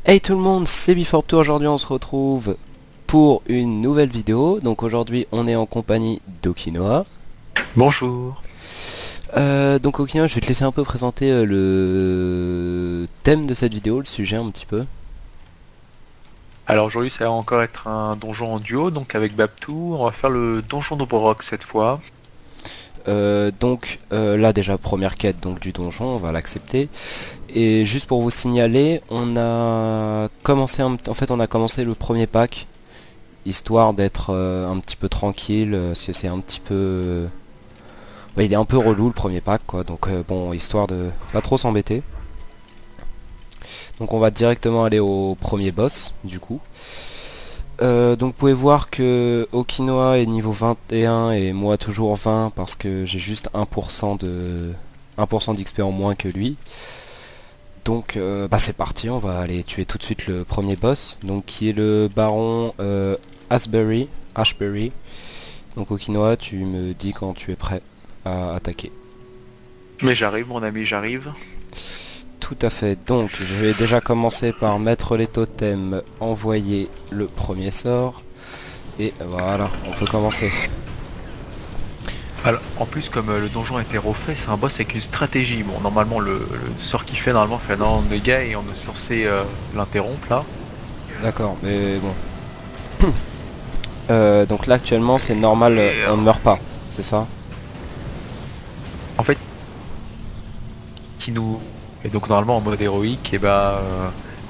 Hey tout le monde, c'est Before2. Aujourd'hui on se retrouve pour une nouvelle vidéo. Donc aujourd'hui on est en compagnie d'Okinoa. Bonjour. Donc Okinoa, je vais te laisser un peu présenter le thème de cette vidéo, le sujet un petit peu. Alors aujourd'hui ça va encore être un donjon en duo, donc avec Babtou, on va faire le donjon d'Oborok cette fois. Là déjà première quête donc du donjon, on va l'accepter. Et juste pour vous signaler, on a commencé le premier pack, histoire d'être un petit peu tranquille, parce que c'est un petit peu... ouais, il est un peu relou le premier pack quoi, donc bon, histoire de pas trop s'embêter. Donc on va directement aller au premier boss du coup. Donc vous pouvez voir que Okinoa est niveau 21 et moi toujours 20 parce que j'ai juste 1% d'XP en moins que lui. Donc bah c'est parti, on va aller tuer tout de suite le premier boss, donc qui est le baron Ashbury. Donc Okinoa, tu me dis quand tu es prêt à attaquer. Mais j'arrive mon ami, j'arrive. Tout à fait, donc je vais déjà commencer par mettre les totems, envoyer le premier sort, et voilà, on peut commencer. Alors en plus comme le donjon a été refait, c'est un boss avec une stratégie. Bon normalement le sort qu'il fait normalement fait énormément de dégâts et on est censé l'interrompre là. D'accord, mais bon. Donc là actuellement c'est normal, Et on ne meurt pas, c'est ça? en fait qui nous... Et donc normalement en mode héroïque, et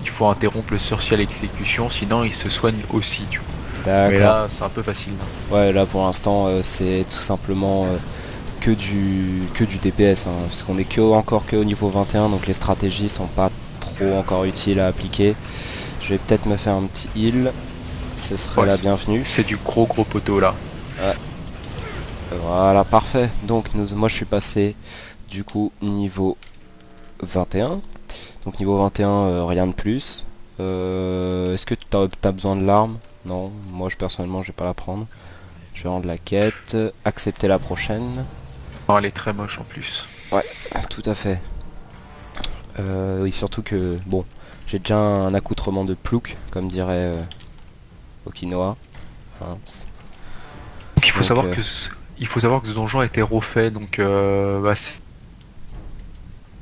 il faut interrompre le sorcier à l'exécution, sinon il se soigne aussi du coup. Mais D'accord. là c'est un peu facile. Ouais, là pour l'instant c'est tout simplement que du DPS, hein, parce qu'on est encore que au niveau 21, donc les stratégies sont pas trop encore utiles à appliquer. Je vais peut-être me faire un petit heal, ce serait Ouais, la bienvenue. c'est du gros poteau là. Ouais, voilà, parfait. Donc moi je suis passé du coup niveau 21. Donc niveau 21, rien de plus. Est-ce que tu as besoin de l'arme? Non, moi personnellement je vais pas la prendre. Je vais rendre la quête, accepter la prochaine. Non, elle est très moche en plus. Ouais, tout à fait. Oui, surtout que, bon, j'ai déjà un accoutrement de plouc, comme dirait Okinoa. Hein. Donc Donc, il faut savoir que ce donjon a été refait, donc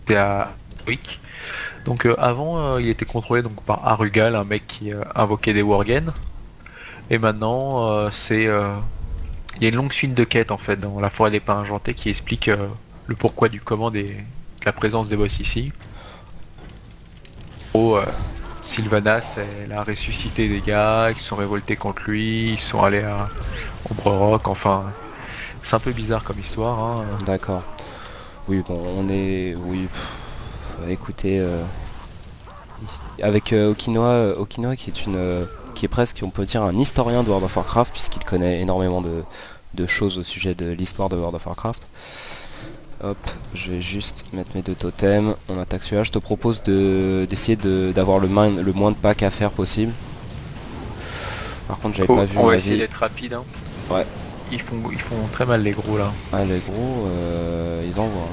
c'était à Wick. Donc avant, il était contrôlé donc par Arugal, un mec qui invoquait des worgen. Et maintenant, il y a une longue suite de quêtes en fait dans la forêt des pins argentés qui explique le pourquoi du comment de la présence des boss ici. En gros, Sylvanas, elle a ressuscité des gars qui se sont révoltés contre lui, ils sont allés à Ombre enfin, c'est un peu bizarre comme histoire. Hein. d'accord. Oui, bon, on est... Oui, écoutez, avec Okinoa qui est qui est presque, on peut dire, un historien de World of Warcraft, puisqu'il connaît énormément de choses au sujet de l'histoire de World of Warcraft. Hop, je vais juste mettre mes deux totems. On attaque celui-là. Je te propose d'essayer d'avoir le moins de packs à faire possible. Par contre, j'avais pas vu On va ma essayer vie. d'être rapide. Hein. Ouais, Ils font très mal les gros là. ah, les gros, ils envoient.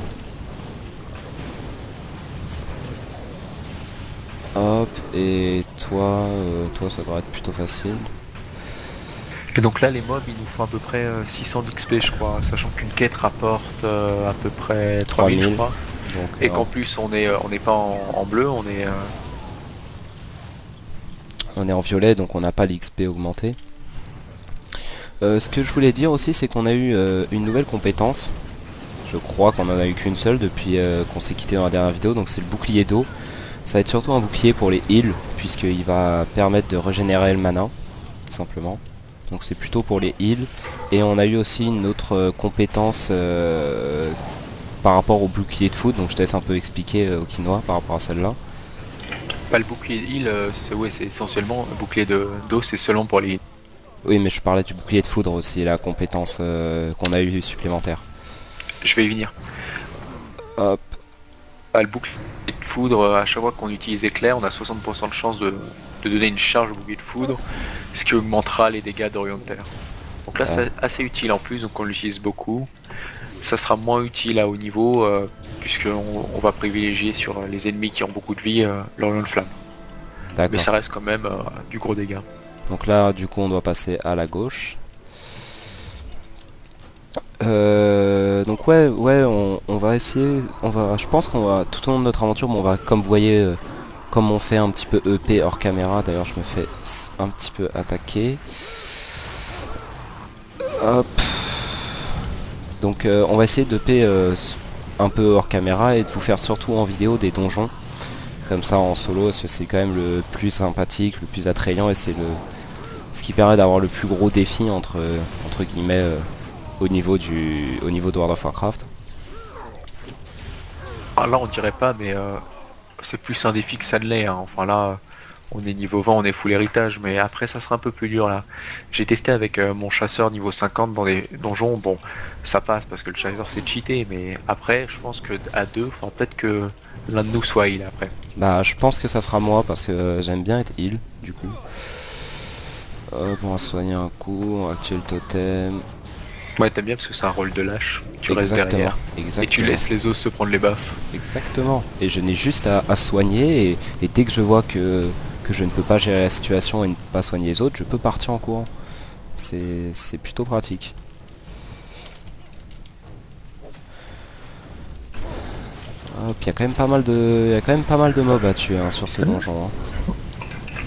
Hop, et toi, ça devrait être plutôt facile. Et donc là, les mobs, ils nous font à peu près 600 d'XP, je crois, sachant qu'une quête rapporte à peu près 3000, je 3000. crois. Donc, Et qu'en plus, on n'est pas en bleu, on est. on est en violet, donc on n'a pas l'XP augmenté. Ce que je voulais dire aussi, c'est qu'on a eu une nouvelle compétence. Je crois qu'on en a eu qu'une seule depuis qu'on s'est quitté dans la dernière vidéo, donc c'est le bouclier d'eau. Ça va être surtout un bouclier pour les heals, puisqu'il va permettre de régénérer le mana, tout simplement. Donc c'est plutôt pour les heals. Et on a eu aussi une autre compétence par rapport au bouclier de foot, donc je te laisse un peu expliquer Okinoa par rapport à celle-là. Pas le bouclier heal, c'est essentiellement un bouclier d'eau, c'est seulement pour les heals. Oui, mais je parlais du bouclier de foudre aussi, la compétence qu'on a eu supplémentaire. Je vais y venir. Hop, Le bouclier de foudre, à chaque fois qu'on utilise éclair, on a 60% de chance de donner une charge au bouclier de foudre, ce qui augmentera les dégâts d'orientaire. Donc là, euh, c'est assez utile en plus, donc on l'utilise beaucoup. Ça sera moins utile à haut niveau, puisqu'on va privilégier sur les ennemis qui ont beaucoup de vie l'Orion Flamme. Mais D'accord. ça reste quand même du gros dégât. Donc là, du coup, on doit passer à la gauche. Donc ouais, on va essayer, je pense qu'on va, tout au long de notre aventure, bon, on va, comme vous voyez, comme on fait un petit peu EP hors caméra, d'ailleurs je me fais un petit peu attaquer. Hop. Donc on va essayer de EP un peu hors caméra et de vous faire surtout en vidéo des donjons. Comme ça en solo, parce que c'est quand même le plus sympathique, le plus attrayant et c'est ce qui permet d'avoir le plus gros défi entre guillemets au niveau de World of Warcraft. Ah, là, on dirait pas, mais c'est plus un défi que ça ne l'est, hein. Enfin là, on est niveau 20, on est full héritage, mais après ça sera un peu plus dur là. J'ai testé avec mon chasseur niveau 50 dans des donjons, bon, ça passe parce que le chasseur c'est cheaté, mais après, je pense que à deux, faudra peut-être que l'un de nous soit heal après. Bah je pense que ça sera moi parce que j'aime bien être heal du coup. Hop, on va soigner un coup, on va tuer le totem. Ouais, t'aimes bien parce que c'est un rôle de lâche, tu restes Exactement, derrière et tu exactement, laisses les os se prendre les baffes. exactement. Et je n'ai juste à soigner et dès que je vois que je ne peux pas gérer la situation et ne pas soigner les autres, je peux partir en courant. C'est plutôt pratique. Hop, il y a quand même pas mal de, il y a quand même pas mal de mobs à tuer hein, sur ce donjon. Hein.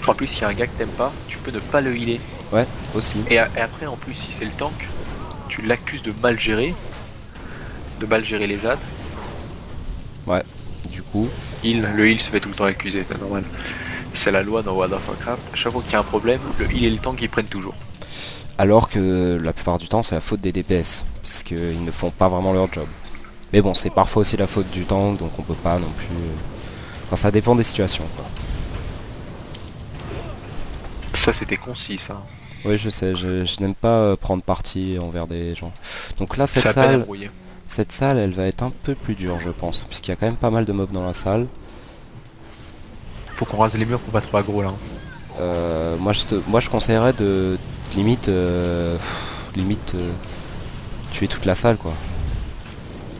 En plus, s'il y a un gars que t'aimes pas, tu peux ne pas le healer. Ouais, aussi. Et après, en plus, si c'est le tank, tu l'accuses de mal gérer les adds. Ouais, du coup. Le heal se fait tout le temps accuser, c'est normal. C'est la loi dans World of Warcraft. À chaque fois qu'il y a un problème, le heal et le tank ils prennent toujours. Alors que la plupart du temps, c'est la faute des DPS, puisqu'ils ne font pas vraiment leur job. Mais bon, c'est parfois aussi la faute du tank, donc on peut pas non plus. Enfin, ça dépend des situations, quoi. Ça c'était concis ça. Oui, je sais, je n'aime pas prendre parti envers des gens. Donc là, C'est à peine à brouiller. cette salle, elle va être un peu plus dure, je pense, puisqu'il y a quand même pas mal de mobs dans la salle. Faut qu'on rase les murs pour pas trop aggro là. Moi, je conseillerais de limite, limite tuer toute la salle, quoi.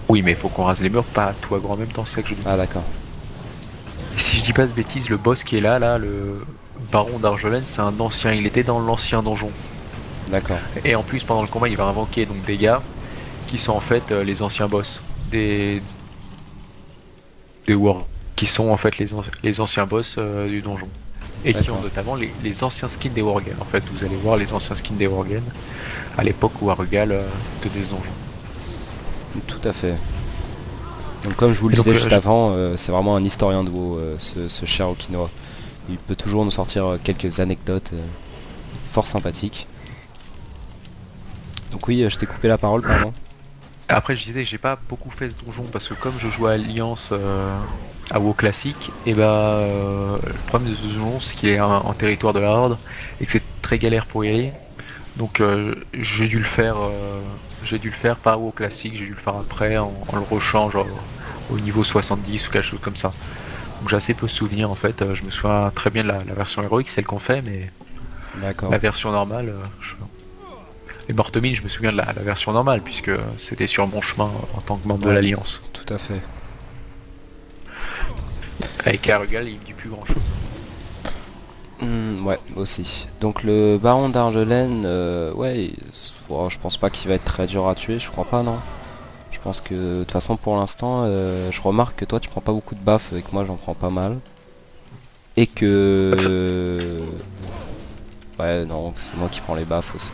Oui, mais faut qu'on rase les murs, pas tout aggro en même temps, c'est ça que je dis. Ah, d'accord, Et si je dis pas de bêtises, le boss qui est là, le baron d'Argelen, c'est un ancien. Il était dans l'ancien donjon. d'accord, Et en plus, pendant le combat, il va invoquer donc des gars qui sont en fait les anciens boss des War, qui sont en fait les anciens boss du donjon. Et qui ont d'accord. notamment les anciens skins des Worgen. En fait, vous allez voir les anciens skins des Worgen à l'époque où Arugal tenait ce donjon. Tout à fait. Donc comme je vous le Et donc, disais juste avant, c'est vraiment un historien de WoW, ce cher Okinawa. Il peut toujours nous sortir quelques anecdotes fort sympathiques. Donc oui, je t'ai coupé la parole, pardon. après, je disais, j'ai pas beaucoup fait ce donjon parce que comme je joue à Alliance à WoW classique, et le problème de ce donjon, c'est qu'il est en territoire de la Horde et que c'est très galère pour y aller. Donc j'ai dû le faire pas au classique, j'ai dû le faire après en le rushant genre au niveau 70 ou quelque chose comme ça. Donc j'ai assez peu de souvenirs en fait, je me souviens très bien de la version héroïque, celle qu'on fait, mais D'accord. la version normale, les Mortemines, je me souviens de la version normale puisque c'était sur mon chemin en tant que membre de Ouais, l'Alliance. tout à fait. Avec Arugal, il me dit plus grand chose. Ouais, aussi. Donc le baron d'Argelen, ouais, je pense pas qu'il va être très dur à tuer, je crois pas, non. Je pense que de toute façon pour l'instant, je remarque que toi tu prends pas beaucoup de baffes et que moi j'en prends pas mal. Et que... Ouais, non, c'est moi qui prends les baffes aussi.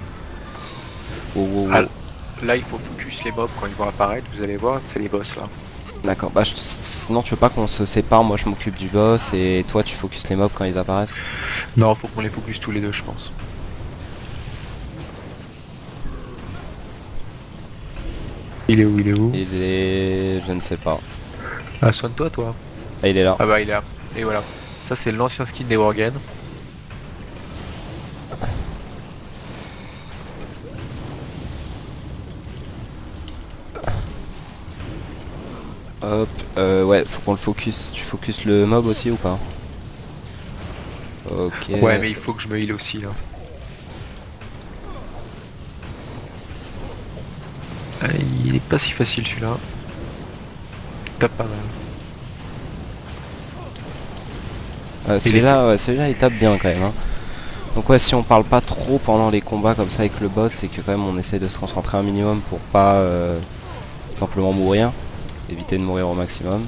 Oh, oh, Ah, oh. là, il faut focus les mobs quand ils vont apparaître, vous allez voir, c'est les boss là. D'accord, bah sinon tu veux pas qu'on se sépare, moi je m'occupe du boss et toi tu focuses les mobs quand ils apparaissent. Non, faut qu'on les focus tous les deux, je pense. Il est où? Il est où? Il est... je ne sais pas. Ah, soigne-toi, toi. Ah, il est là. Ah bah il est là. Et voilà. Ça c'est l'ancien skin des Worgen. Hop, ouais, faut qu'on le focus. Tu focuses le mob aussi ou pas? Ok. Ouais mais il faut que je me heal aussi là. Ah, il est pas si facile celui-là. Tape pas mal. Celui-là ouais, celui-là il tape bien quand même. Hein. Donc ouais, si on parle pas trop pendant les combats comme ça avec le boss, c'est que quand même on essaie de se concentrer un minimum pour pas simplement mourir, éviter de mourir au maximum.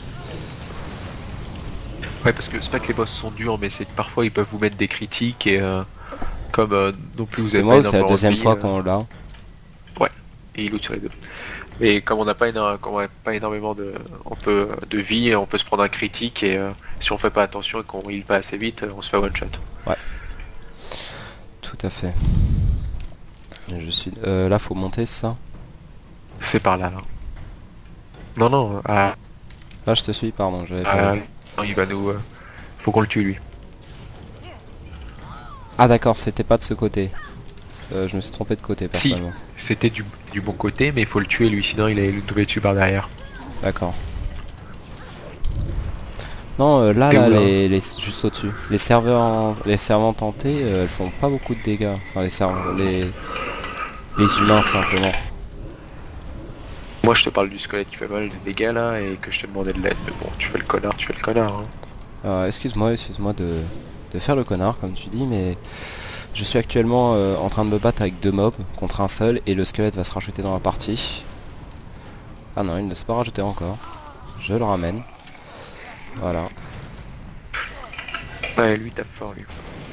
Ouais, parce que c'est pas que les boss sont durs, mais c'est que parfois ils peuvent vous mettre des critiques et comme non plus vous C'est avez pas moi ou c'est la énormément de deuxième vie, fois qu'on l'a? ouais, et il loot sur les deux. Mais comme on n'a pas, comme on n'a pas énormément de vie, on peut se prendre un critique et si on fait pas attention et qu'on heal pas assez vite, on se fait one shot. Ouais, tout à fait. Je suis là, faut monter ça. C'est par là, là. Non, non, Là, je te suis, pardon, j'avais pas vu. non, il va nous, faut qu'on le tue lui. Ah d'accord, c'était pas de ce côté. Je me suis trompé de côté Si, personnellement. c'était du bon côté, mais il faut le tuer lui, sinon il allait nous tomber dessus par derrière. D'accord. Non, là, T'es là, où là? juste au-dessus. Les servants tentés, elles font pas beaucoup de dégâts. Enfin, les humains, tout simplement. Moi je te parle du squelette qui fait mal de dégâts là et que je te demandais de l'aide, mais bon, tu fais le connard, tu fais le connard. Hein. Excuse-moi de faire le connard, comme tu dis, mais je suis actuellement en train de me battre avec deux mobs contre un seul, et le squelette va se rajouter dans la partie. Ah non, il ne s'est pas rajouté encore. Je le ramène. Voilà. Ouais, lui tape fort lui.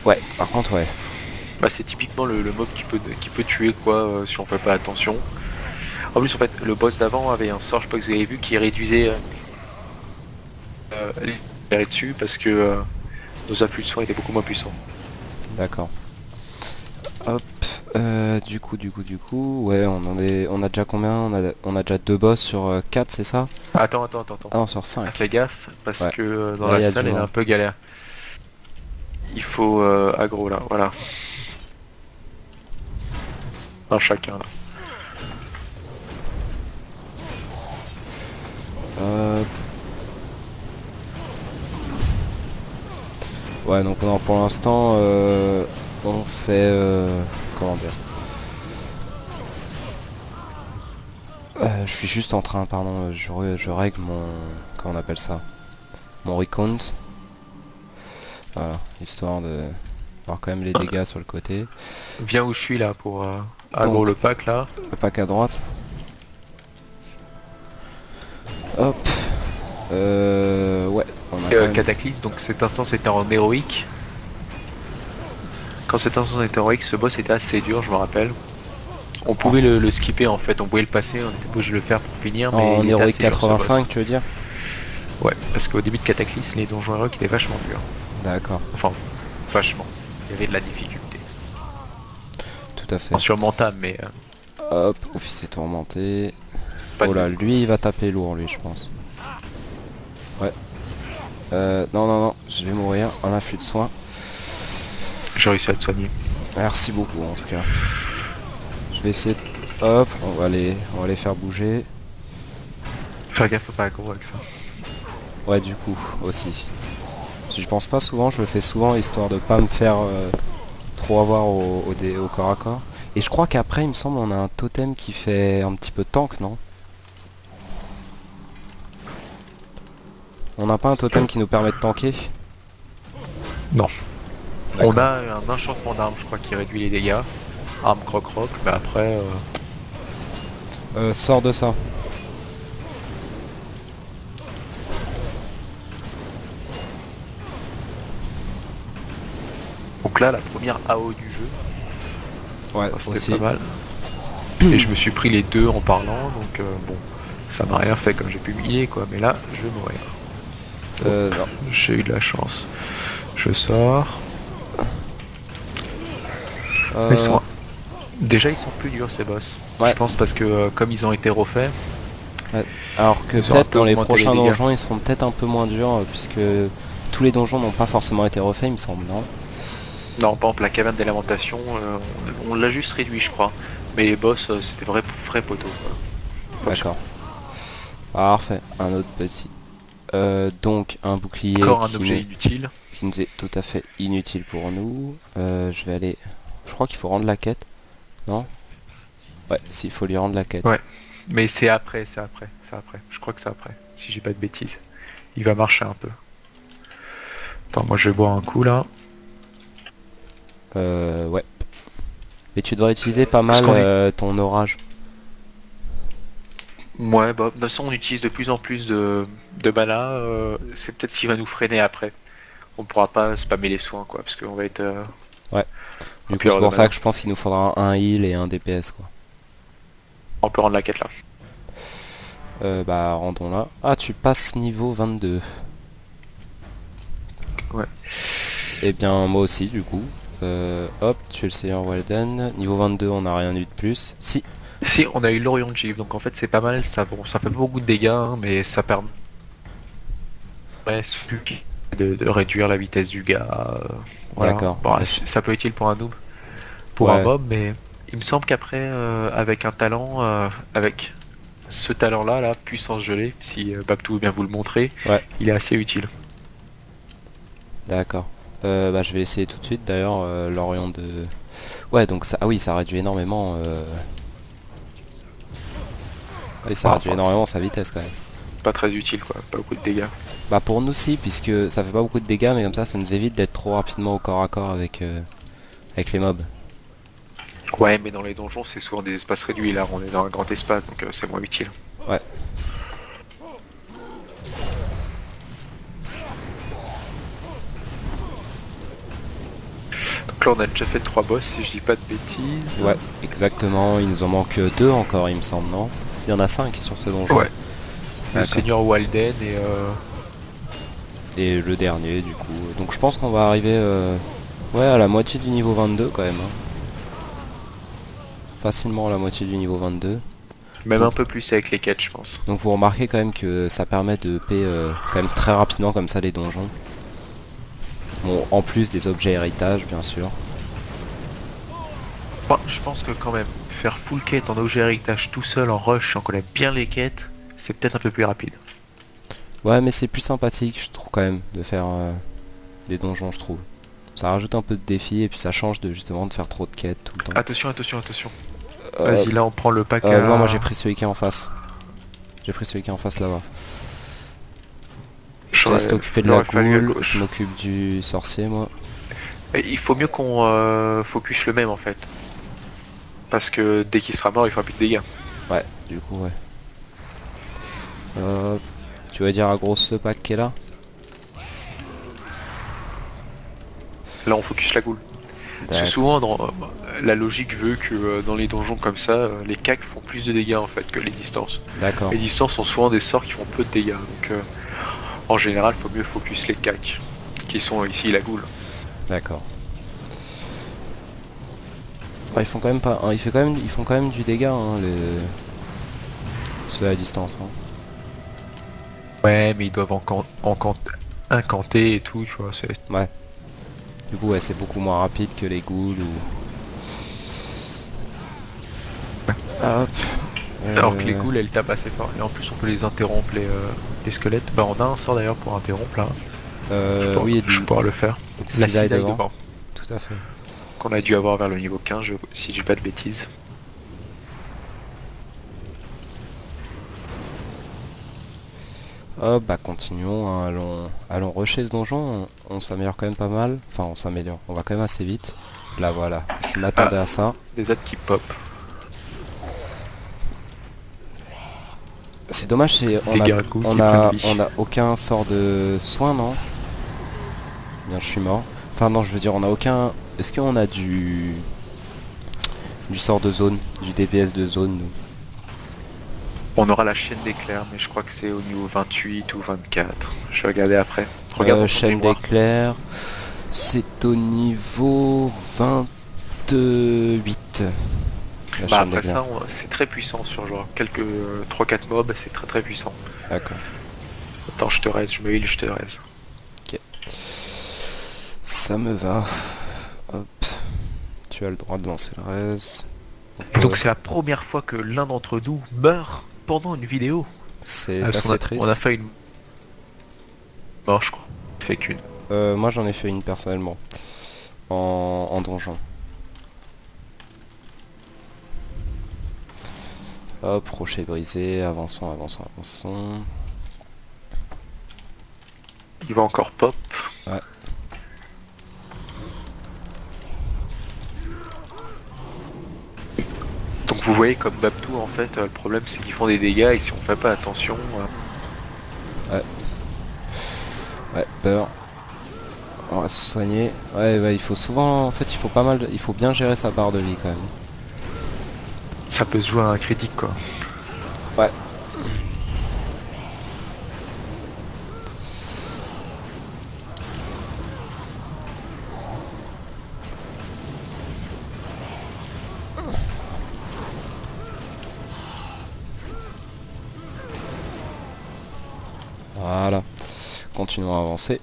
Ouais, par contre, ouais. Bah c'est typiquement le mob qui peut tuer quoi si on fait pas attention. En plus en fait le boss d'avant avait un sort, je sais pas si vous avez vu, qui réduisait les dégâts dessus parce que nos afflux de soins étaient beaucoup moins puissants. D'accord. Hop. Du coup, ouais, on a déjà combien? On a déjà deux boss sur 4, c'est ça? Attends. Ah non, sur Ah, 5. fais gaffe parce Ouais. que dans Là, il la y a salle du elle est monde. un peu galère. Il faut aggro là, voilà. Un chacun là. Hop. Ouais, donc non, pour l'instant, on fait... comment dire? Je suis juste en train, pardon, je règle mon... Comment on appelle ça? Mon recount. Voilà, histoire de... avoir quand même les dégâts sur le côté. Viens où je suis là pour Donc, aggro le pack là. le pack à droite. Hop. Ouais, on a quand même... Cataclysme, donc cet instant c'était en héroïque. Quand cet instant était héroïque, ce boss était assez dur, je me rappelle. On pouvait le skipper en fait, on pouvait le passer, on était obligé de le faire pour finir, mais En il était Heroic assez dur ce boss. 85, tu veux dire? Ouais, parce qu'au début de Cataclysme, les donjons héroïques étaient vachement durs. D'accord, Enfin, vachement. Il y avait de la difficulté. tout à fait. En surmontable, mais Hop, officier tourmenté. pas Oh de là, nul, quoi. lui il va taper lourd, lui, je pense. Ouais. Non, je vais mourir. Un afflux de soins. J'ai réussi à te soigner. Merci beaucoup, en tout cas. Je vais essayer de... Hop, on va les faire bouger. Faire gaffe, faut pas aggro avec ça. Ouais, du coup, aussi. Si je pense pas souvent, je le fais souvent, histoire de pas me faire trop avoir au corps à corps. Et je crois qu'après, il me semble, on a un totem qui fait un petit peu tank, non? On n'a pas un totem qui nous permet de tanker? Non. On D'accord. a un enchantement d'armes, je crois, qui réduit les dégâts. Arme croc-roc, mais après... Sors de ça. Donc là, la première AO du jeu, Ouais, c'était aussi. pas mal. Et je me suis pris les deux en parlant, donc bon, ça m'a rien fait comme j'ai publié, quoi. Mais là, je vais mourir. Non. J'ai eu de la chance. Je sors. Ils Euh, sont... Déjà, ils sont plus durs, ces boss. ouais. Je pense parce que comme ils ont été refaits, Ouais. Alors que ils ont un peut-être peu dans les augmenté les prochains dégâts. donjons, ils seront peut-être un peu moins durs, puisque tous les donjons n'ont pas forcément été refaits, il me semble, non? Non, par exemple, la caverne des lamentations, on l'a juste réduit, je crois. Mais les boss, c'était vrai poteau. Quoi. D'accord. Parfait. Un autre petit. Donc un bouclier Encore un objet inutile. qui nous est tout à fait inutile pour nous. Je vais aller... Je crois qu'il faut rendre la quête. Non? Ouais, s'il faut lui rendre la quête. Ouais. Mais c'est après. Je crois que c'est après, si j'ai pas de bêtises. Il va marcher un peu. Attends, moi je vais boire un coup là. Ouais. Mais tu devrais utiliser pas Parce mal qu'on est... ton orage. Ouais, bah, de toute façon on utilise de plus en plus de mana. C'est peut-être qu'il va nous freiner après. On pourra pas spammer les soins quoi, parce qu'on va être... Ouais. on Du peut coup, c'est avoir de pour ça mana. que je pense qu'il nous faudra un heal et un DPS, quoi. On peut rendre la quête là. Bah, rendons là. Ah, tu passes niveau 22. Ouais. Eh bien, moi aussi, du coup. Hop, tu es le Seigneur Walden. Niveau 22, on n'a rien eu de plus. Si. Si, on a eu l'Orion de Givre, donc en fait c'est pas mal, ça, bon, ça fait pas beaucoup de dégâts, hein, mais ça permet de réduire la vitesse du gars. Voilà, D'accord. bon, ça peut être utile pour un noob, pour un Ouais. mob, mais il me semble qu'après, avec un talent, avec ce talent-là, là, puissance gelée, si Bactou veut bien vous le montrer, Ouais. il est assez utile. D'accord. Bah, je vais essayer tout de suite, d'ailleurs, l'Orion de... Ouais, donc ça... Ah oui, ça réduit énormément... Oui, ça Bon, réduit enfin, énormément sa vitesse, quand même. c'est pas très utile, quoi, pas beaucoup de dégâts. Bah, pour nous, si, puisque ça fait pas beaucoup de dégâts, mais comme ça nous évite d'être trop rapidement au corps à corps avec les mobs. Ouais, mais dans les donjons, c'est souvent des espaces réduits, là, on est dans un grand espace, donc c'est moins utile. Ouais. Donc là, on a déjà fait 3 boss, si je dis pas de bêtises. Ouais, exactement. Il nous en manque 2 encore, il me semble, non? Il y en a 5 sur ce donjon. Ouais. Le D'accord. Seigneur Walden et Et le dernier, du coup. Donc je pense qu'on va arriver ouais, à la moitié du niveau 22 quand même, hein. Facilement à la moitié du niveau 22. même Donc, un peu plus avec les quêtes, je pense. donc vous remarquez quand même que ça permet de payer quand même très rapidement comme ça les donjons. Bon, en plus des objets héritage, bien sûr. Bon, je pense que quand même, faire full quête en objet héritage tout seul en rush, on connaît bien les quêtes, c'est peut-être un peu plus rapide. Ouais, mais c'est plus sympathique, je trouve quand même, de faire des donjons, je trouve. Ça rajoute un peu de défi et puis ça change de justement de faire trop de quêtes tout le temps. Attention, attention, attention. Euh, Vas-y, là on prend le pack non, moi à... j'ai pris celui qui est en face. J'ai pris celui qui est en face là-bas. Je te laisse J'aurais- t'occuper de Il la aurait fallu à goule, je gauche. m'occupe du sorcier moi. Et il faut mieux qu'on focus le même en fait. Parce que dès qu'il sera mort, il fera plus de dégâts. Ouais, du coup ouais. Tu vas dire à grosse pack qui est là? Là on focus la goule. Parce que D'accord. souvent, la logique veut que dans les donjons comme ça, les cacs font plus de dégâts en fait que les distances. D'accord. Les distances sont souvent des sorts qui font peu de dégâts. Donc en général, il faut mieux focus les cacs, qui sont ici la goule. D'accord. Ouais, ils font quand même pas. Hein, ils font quand même du dégât, hein, ceux à distance. Hein. Ouais, mais ils doivent incanter et tout, tu vois. Ouais. Du coup ouais, c'est beaucoup moins rapide que les ghouls ou. Hop. Alors que les ghouls, elles tapent assez fort. Et en plus, on peut les interrompre, les squelettes. Bah, on a un sort d'ailleurs pour interrompre là. Oui, Je pourrais le faire. La cisaille cisaille devant. devant. Tout à fait. Qu'on a dû avoir vers le niveau 15, si je dis pas de bêtises. Hop, bah continuons, hein, allons rusher ce donjon, on s'améliore quand même pas mal. Enfin, on s'améliore, on va quand même assez vite. Là, voilà, je m'attendais à ça. Des aides qui pop. C'est dommage, Des gargouilles qui on prennent a, vie. on a aucun sort de soin, non? Bien, je suis mort. Enfin, non, je veux dire, on a aucun... Est-ce qu'on a du sort de zone, du DPS de zone, nous? On aura la chaîne d'éclairs, mais je crois que c'est au niveau 28 ou 24. Je vais regarder après. Regarde dans ton Chaîne mémoire. d'éclair, c'est au niveau 28. La Bah chaîne après d'éclair. ça, c'est très puissant sur genre quelques 3-4 mobs, c'est très très puissant. D'accord. Attends, je te reste, je me heal, je te reste. Ça me va. Hop. Tu as le droit de lancer le reste. Donc c'est la première fois que l'un d'entre nous meurt pendant une vidéo. C'est Parce assez on a triste. fait une mort, je crois. Fait qu'une. Moi j'en ai fait une personnellement. En donjon. Hop, rocher brisé, avançons, avançons, avançons. Il va encore pop. Ouais. Donc vous voyez comme Babtou en fait, le problème c'est qu'ils font des dégâts et si on fait pas attention, Ouais. Ouais, peur. On va se soigner. Ouais, ouais, il faut souvent... En fait, il faut pas mal... Il faut bien gérer sa barre de vie, quand même. ça peut se jouer à un critique quoi. Ouais. Voilà. Continuons à avancer.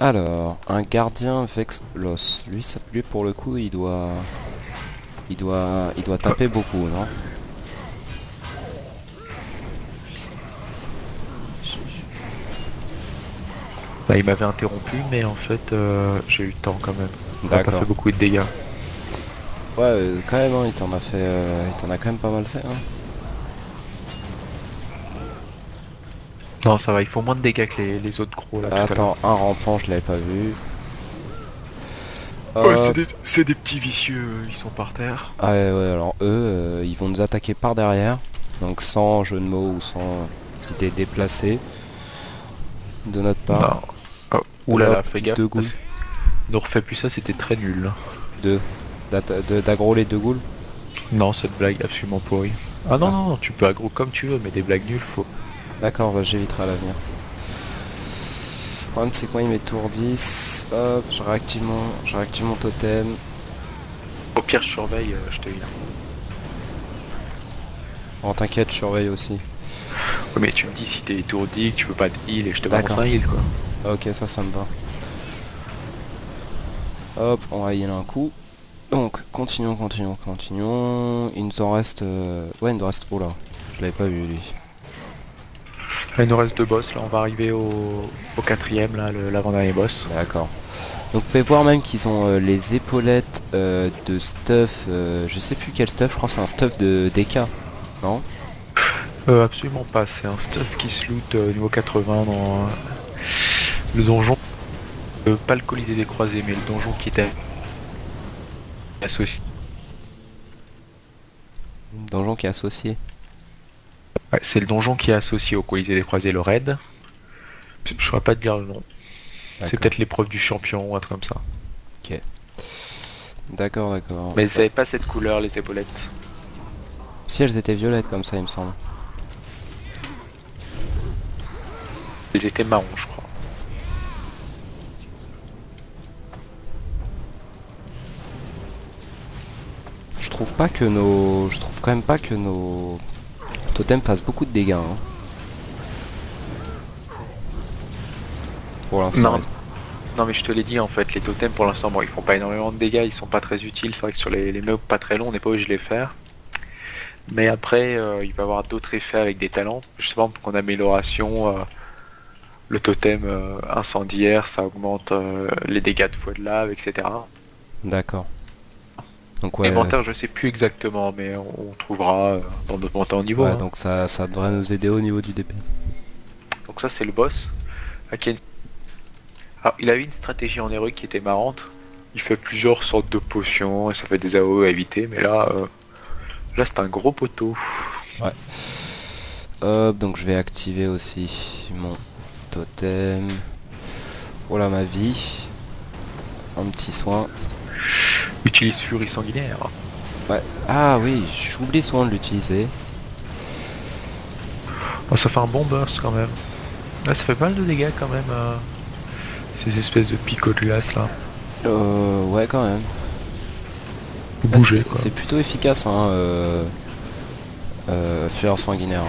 Alors, un gardien Vexlos. Lui pour le coup, il doit taper beaucoup, non? Bah, il m'avait interrompu mais en fait j'ai eu le temps quand même. Il a pas fait D'accord. beaucoup de dégâts. Ouais, quand même, hein, il t'en a fait, il t'en a quand même pas mal fait, hein. Non ça va, ils font moins de dégâts que les autres gros là tout à l'heure. Attends, un rampant, je l'avais pas vu. Ouais, Hop. c'est des petits vicieux, ils sont par terre. Ah ouais, ouais, alors eux, ils vont nous attaquer par derrière. Donc sans jeu de mots ou sans idée déplacée de notre part. Non. Oh, Hop, oulala, fais gaffe. deux ghouls. Ne refais plus ça, c'était très nul. Deux. D'aggro les deux ghouls. Non, cette blague absolument pourrie. Ah non, Ah, non, tu peux aggro comme tu veux, mais des blagues nulles, faut. d'accord, bah, j'éviterai à l'avenir. Le problème c'est que moi ils m'étourdissent. Hop, je réactive mon totem. Au pire, je surveille, je te heal. Oh t'inquiète, je surveille aussi. Ouais, mais tu me dis si t'es étourdi, que tu peux pas te heal et je te balance D'accord. un heal quoi. Ok, ça me va. Hop, on va heal un coup. Donc, continuons. Il nous en reste... Ouais, il nous reste... Oh là, je l'avais pas vu lui. Là, il nous reste deux boss, là on va arriver au quatrième, là, l'avant-dernier boss. D'accord. Donc vous pouvez voir même qu'ils ont les épaulettes de stuff, je sais plus quel stuff, je crois que c'est un stuff de DK, non? Absolument pas, c'est un stuff qui se loot niveau 80 dans le donjon. Pas le Colisée des Croisés, mais le donjon qui était associé. Donjon qui est associé. Ouais, c'est le donjon qui est associé au Colisée des Croisés, le raid. Je saurais pas te dire le nom. C'est D'accord. peut-être l'épreuve du champion ou un truc comme ça. Ok. D'accord. Mais elles avaient pas cette couleur, les épaulettes. Si elles étaient violettes comme ça, il me semble. Elles étaient marrons, je crois. Je trouve quand même pas que nos totems fassent beaucoup de dégâts, hein. Pour l'instant. Non, non mais je te l'ai dit en fait, les totems pour l'instant, bon, ils font pas énormément de dégâts, ils sont pas très utiles. C'est vrai que sur les mobs pas très longs, on n'est pas obligé de les faire. Mais après, il va y avoir d'autres effets avec des talents. Je sais pas, pour qu'en amélioration, le totem incendiaire, ça augmente les dégâts de feu de lave, etc. D'accord. Donc ouais, Inventaire, je sais plus exactement, mais on trouvera dans notre montée en niveau. ouais, Hein. donc ça devrait nous aider au niveau du DP. Donc ça, c'est le boss. Alors, il a eu une stratégie en héroïque qui était marrante. Il fait plusieurs sortes de potions et ça fait des AOE à éviter, mais là c'est un gros poteau. Ouais. Hop, donc je vais activer aussi mon totem. Voilà ma vie. Un petit soin. Utilise Furie sanguinaire. Ouais. Ah oui, j'oublie souvent de l'utiliser. Oh, ça fait un bon burst quand même. Là, ça fait pas mal de dégâts quand même. Ces espèces de picots de glace là. Ouais, quand même. Faut Ah, bouger quoi. c'est plutôt efficace, hein, fleur sanguinaire.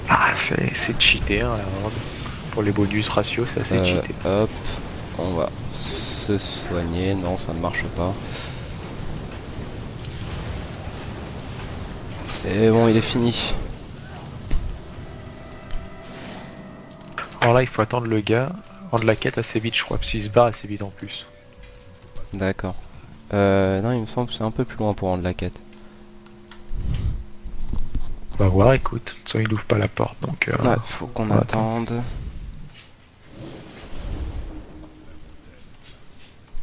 Ah, c'est cheaté hein, la horde. Pour les bonus ratios, c'est assez cheaté. Hop, on va se soigner. Non, ça ne marche pas. C'est bon, il est fini. Alors là, il faut attendre le gars. Rendre la quête assez vite, je crois, parce qu'il se barre assez vite en plus. D'accord. Non, il me semble que c'est un peu plus loin pour rendre la quête. On va voir, écoute. De toute façon, il ouvre pas la porte, donc... Ouais, faut qu'on on va attendre. attende.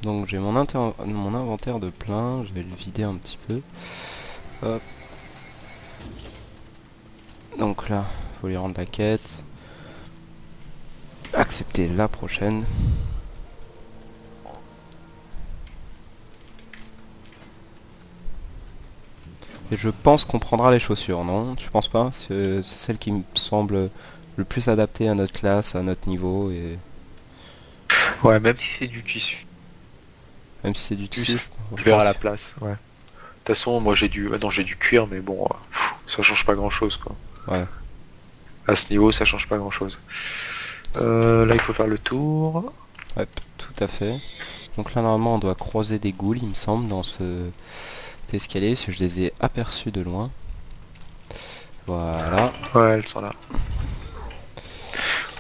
Donc j'ai mon inventaire de plein, je vais le vider un petit peu. Hop. Donc là, faut lui rendre la quête. Accepter la prochaine. Et je pense qu'on prendra les chaussures, non? Tu penses pas? C'est celle qui me semble le plus adaptée à notre classe, à notre niveau, et Ouais, même si c'est du tissu, même si c'est du tissu, je je verrai à pense. la place, ouais. De toute façon, moi j'ai du... non, j'ai du cuir, mais bon, ça change pas grand-chose, quoi. Ouais. À ce niveau, ça change pas grand-chose. Là, il faut faire le tour. Ouais, tout à fait. Donc là, normalement, on doit croiser des ghouls, il me semble, dans cet escalier, parce que je les ai aperçus de loin. Voilà. Ouais, elles sont là.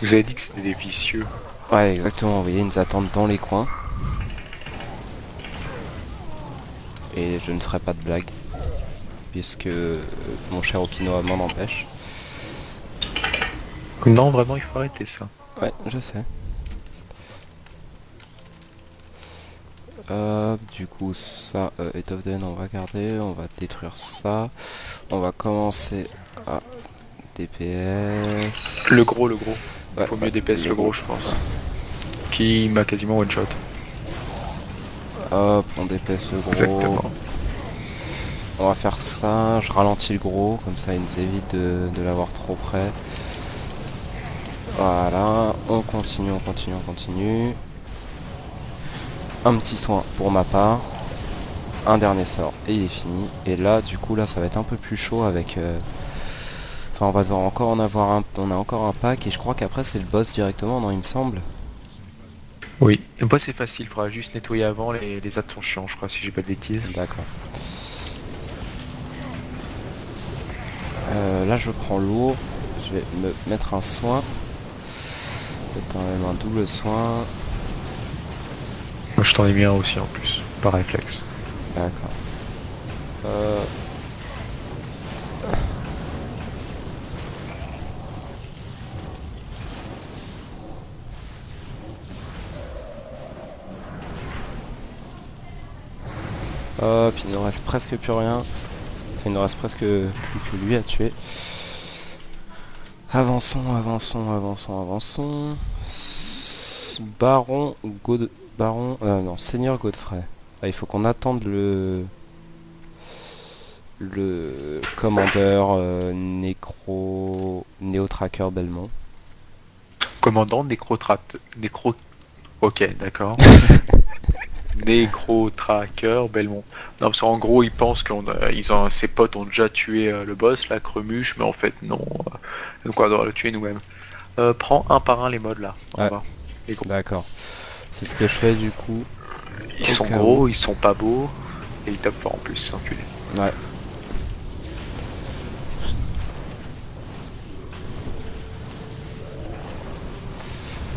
Vous avez dit que c'était des vicieux. Ouais, exactement, vous voyez, ils nous attendent dans les coins. Et je ne ferai pas de blague, puisque mon cher Okinoa m'en empêche. Non, vraiment, il faut arrêter ça. Ouais, je sais. Du coup, ça, Head of Den, on va garder, on va détruire ça. On va commencer à DPS. Le gros, le gros. Ouais, Faut ouais, mieux DPS le gros, je pense. Qui m'a quasiment one shot. hop, on DPS le gros. Exactement. On va faire ça, je ralentis le gros, comme ça il nous évite de l'avoir trop près. Voilà, on continue, on continue, on continue. Un petit soin pour ma part. Un dernier sort et il est fini. Et là, du coup, là, ça va être un peu plus chaud avec... Enfin, on va devoir encore en avoir un... On a encore un pack et je crois qu'après, c'est le boss directement, non, il me semble. Oui. Et moi, c'est facile, faudra juste nettoyer avant, les actes sont chiants, je crois, si j'ai pas de bêtises. D'accord. Là, je prends lourd. Je vais me mettre un soin. Peut-être même un double soin. Moi, je t'en ai mis un aussi en plus, par réflexe. D'accord. Hop, il ne reste presque plus rien. Enfin, il ne reste presque plus que lui à tuer. Avançons, avançons, avançons, avançons. Baron God... Baron... non, Seigneur Godfrey. Ah, il faut qu'on attende le commandeur Néo-Tracker Belmont. Commandant Nécro... Ok, d'accord. Nécro-tracker Belmont. Non, parce qu'en gros, ils pensent ses potes ont déjà tué le boss, la Cremuche, mais en fait, non. Donc, on doit le tuer nous-mêmes. Prends un par un les modes là, en Ouais, bas. Les gros. d'accord. C'est ce que je fais du coup. Ils Au sont cas gros, où. ils sont pas beaux, et ils tapent fort en plus, c'est enculé. Ouais.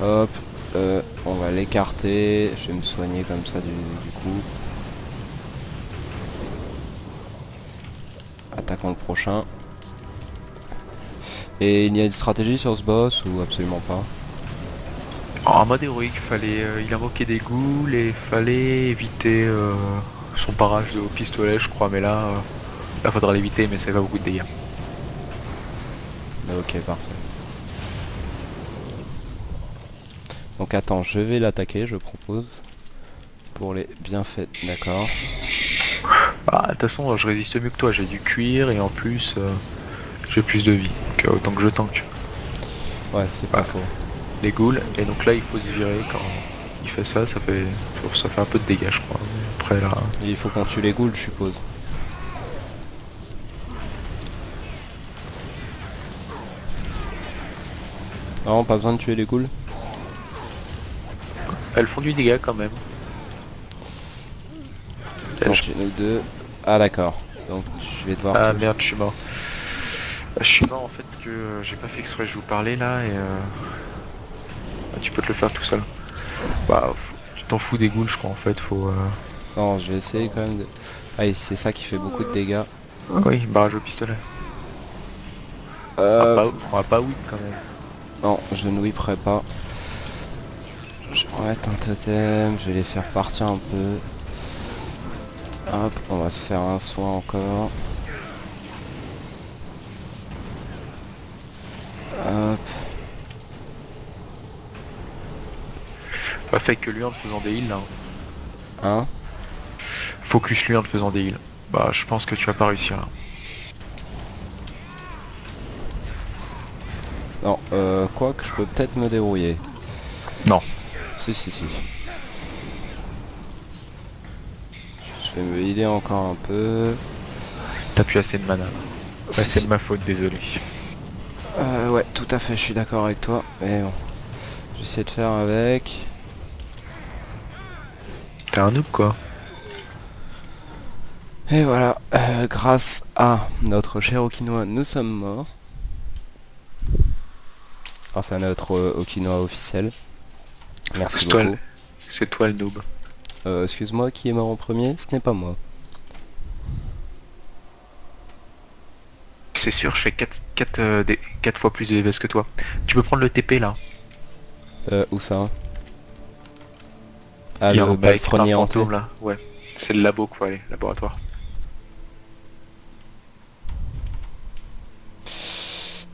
Hop, on va l'écarter. Je vais me soigner comme ça du coup. Attaquons le prochain. Et il y a une stratégie sur ce boss ou absolument pas? En mode héroïque, il invoquait des ghouls et fallait éviter son barrage au pistolet, je crois, mais là faudra l'éviter, mais ça fait pas beaucoup de dégâts. Ok, parfait. Donc attends, je vais l'attaquer, je propose. Pour les bienfaits, d'accord. Bah, de toute façon, je résiste mieux que toi, j'ai du cuir et en plus, j'ai plus de vie, donc autant que je tank. Ouais, c'est pas faux. Les ghouls, et donc là, il faut se virer quand il fait ça, ça fait un peu de dégâts, je crois. Mais après, là. Et il faut qu'on tue les ghouls, je suppose. Non, pas besoin de tuer les ghouls. Elles font du dégât quand même. Attends, une ou deux. Ah, d'accord. Donc je vais devoir. Ah merde, je suis mort. Je suis mort en fait que j'ai pas fait exprès, je vous parlais là et tu peux te le faire tout seul. Bah, tu t'en fous des ghouls, je crois en fait, faut. Non, je vais essayer quand même de. Ah, c'est ça qui fait beaucoup de dégâts. Oui, barrage au pistolet. On va pas whip quand même. Non, je ne whipperai pas. Je vais remettre un totem, je vais les faire partir un peu. Hop, on va se faire un soin encore. Hop, Pas fait que lui en te faisant des heals là. hein. Focus lui en te faisant des heals. Bah je pense que tu vas pas réussir là. Non, quoi que je peux peut-être me débrouiller. Non. Si, si, si. Je vais me healer encore un peu. T'as plus assez de mana. Ouais, Si, c'est si. de ma faute, désolé. Ouais, tout à fait, je suis d'accord avec toi. Mais bon, j'essaie de faire avec. T'es un noob quoi. Et voilà, grâce à notre cher Okinoa, nous sommes morts. Grâce à notre Okinoa officiel. Merci C'est toi, beaucoup. c'est toi le noob. Excuse-moi, qui est mort en premier? Ce n'est pas moi. C'est sûr, je fais 4 fois plus de DPS que toi. Tu peux prendre le TP là. Où ça? Ah, Il y a un le avec un palefrenier hanté. fantôme là. Ouais. C'est le labo qu'il faut aller, laboratoire.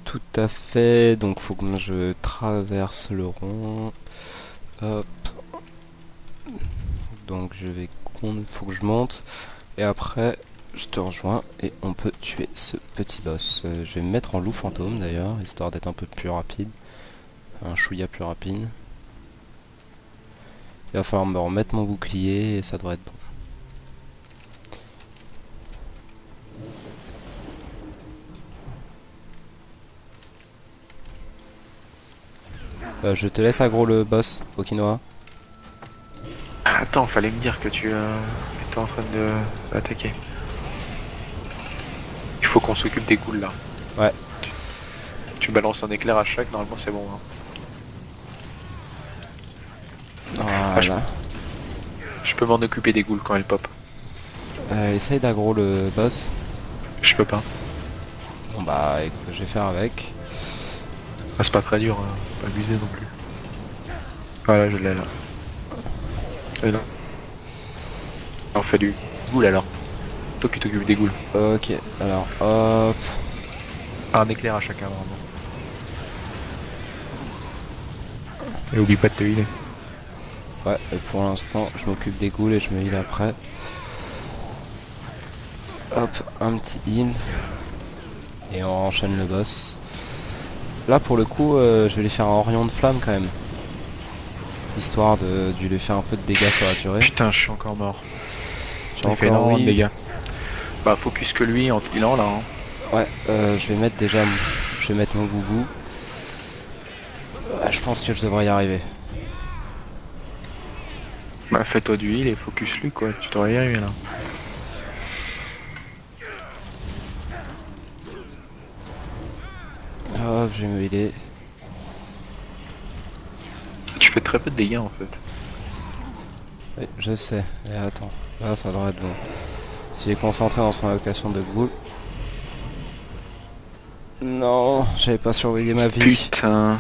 Tout à fait, donc faut que je traverse le rond. Hop. Donc je vais... Faut que je monte. Et après, je te rejoins et on peut tuer ce petit boss. Je vais me mettre en loup fantôme d'ailleurs, histoire d'être un peu plus rapide. Un chouïa plus rapide. Il va falloir me remettre mon bouclier et ça devrait être bon. Je te laisse aggro le boss, Okinoa. Ah, attends, fallait me dire que tu étais en train de attaquer. Il faut qu'on s'occupe des ghouls là. Ouais. Tu balances un éclair à chaque, normalement c'est bon. Hein. Voilà. Je peux m'en occuper des ghouls quand elles pop. Essaye d'aggro le boss. Je peux pas. Bon bah écoute, je vais faire avec. Ah, c'est pas très dur, hein. Pas abuser non plus. Voilà, je l'ai là. Non. On fait du ghoul alors. Toi qui t'occupes des ghouls. Ok, alors hop. Un éclair à chacun vraiment. Et oublie pas de te healer. Ouais, et pour l'instant, je m'occupe des ghouls et je me heal après. Hop, un petit heal. Et on enchaîne le boss. Là, pour le coup, je vais lui faire un Orion de flamme quand même. Histoire de lui faire un peu de dégâts sur la durée. Putain, je suis encore mort. Tu Il fait encore énormément de oui. dégâts. Bah, focus que lui en healant là. Hein. Ouais, je vais mettre déjà... Je vais mettre mon boubou. Je pense que je devrais y arriver. Bah, fais-toi du heal et focus lui quoi. Tu devrais y arriver là. Hop, je vais me healer. Tu fais très peu de dégâts en fait. Oui, je sais. Et attends, là ça devrait être bon. S'il est concentré dans son allocation de ghoul. Non, j'avais pas surveillé ma vie. Putain.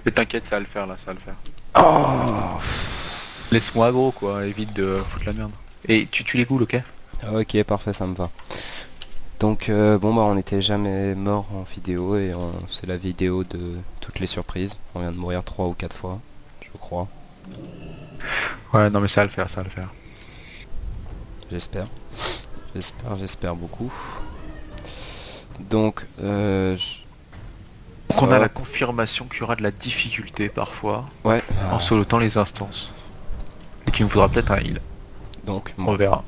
Mais t'inquiète, ça va le faire là, ça va le faire. Oh. Laisse-moi aggro quoi, évite de foutre la merde. Et tu tues les ghouls, ok? Ok, parfait, ça me va. Donc bon bah on n'était jamais mort en vidéo et c'est la vidéo de toutes les surprises. On vient de mourir 3 ou 4 fois, je crois. Ouais, non mais ça va le faire, ça va le faire. J'espère. J'espère beaucoup. Donc Donc on a la confirmation qu'il y aura de la difficulté parfois ouais. en solotant les instances. Et qu'il nous faudra peut-être un heal. Donc On verra.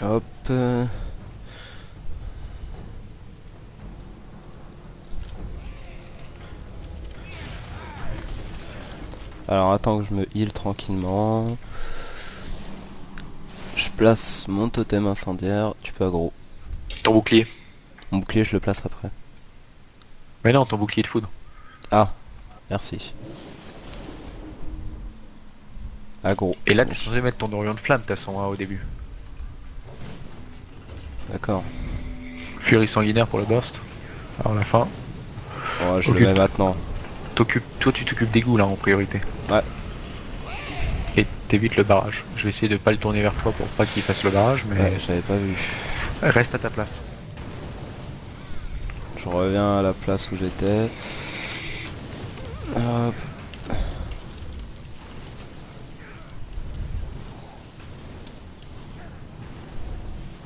hop. Alors attends que je me heal tranquillement. Je place mon totem incendiaire. Tu peux aggro. Ton bouclier. Mon bouclier je le place après. Mais non, ton bouclier de foudre. Ah, merci. Aggro. Et là, t'es censé mettre ton Orion de flamme, t'as son 1 au début. D'accord. Furie sanguinaire pour le burst. Alors la fin. Oh, je le mets Occupe- maintenant. Toi tu t'occupes des goûts là en priorité. Ouais, Et t'évites le barrage. Je vais essayer de pas le tourner vers toi pour pas qu'il fasse le barrage, ouais, mais j'avais pas vu. reste à ta place. Je reviens à la place où j'étais. Hop.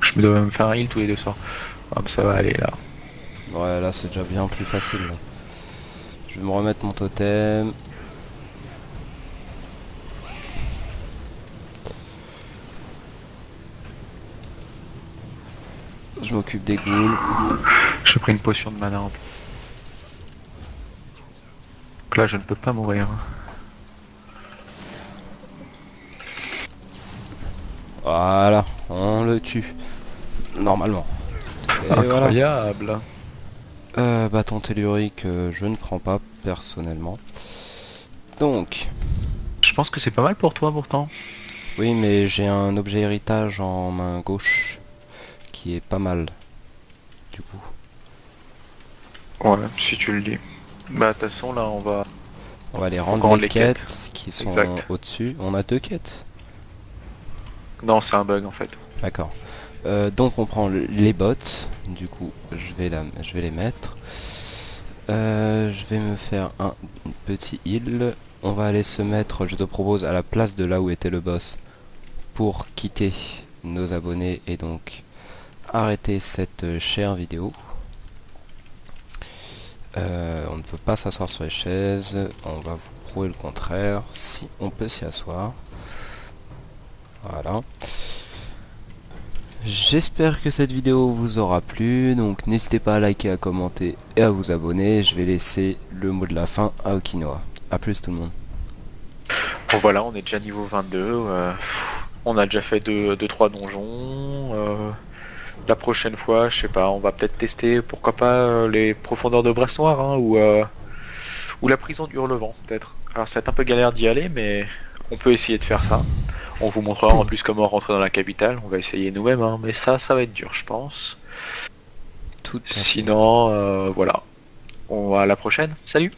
Je me dois me faire un heal tous les 2 sorts. Ah, mais ça va aller là. Ouais, là c'est déjà bien plus facile. Là. Je vais me remettre mon totem. Je m'occupe des ghouls. J'ai pris une potion de mana. Donc là je ne peux pas mourir. Voilà, on le tue. Normalement. Et voilà. Incroyable. Bâton tellurique, je ne prends pas personnellement. Donc, Je pense que c'est pas mal pour toi pourtant. oui, mais j'ai un objet héritage en main gauche qui est pas mal. Du coup, Ouais, si tu le dis. Bah de toute façon là on va on va aller encore rendre les les quêtes. quêtes qui sont Exact. au-dessus. On a 2 quêtes. Non c'est un bug en fait. D'accord. Donc on prend les bottes. Du coup, je vais les mettre. Je vais me faire un petit heal. On va aller se mettre, je te propose, à la place de là où était le boss pour quitter nos abonnés et donc arrêter cette chère vidéo. On ne peut pas s'asseoir sur les chaises. On va vous prouver le contraire. Si on peut s'y asseoir. Voilà. J'espère que cette vidéo vous aura plu, donc n'hésitez pas à liker, à commenter et à vous abonner. Je vais laisser le mot de la fin à Okinoa. A plus tout le monde. Bon voilà, on est déjà niveau 22. On a déjà fait 2-3 donjons. La prochaine fois, je sais pas, on va peut-être tester, pourquoi pas, les profondeurs de Bresse Noire, hein, ou la prison du Hurlevent, peut-être. Alors ça va être un peu galère d'y aller, mais on peut essayer de faire ça. On vous montrera en plus comment rentrer dans la capitale. On va essayer nous-mêmes, hein, mais ça va être dur, je pense. Tout à fait. Sinon, voilà. On va à la prochaine. Salut!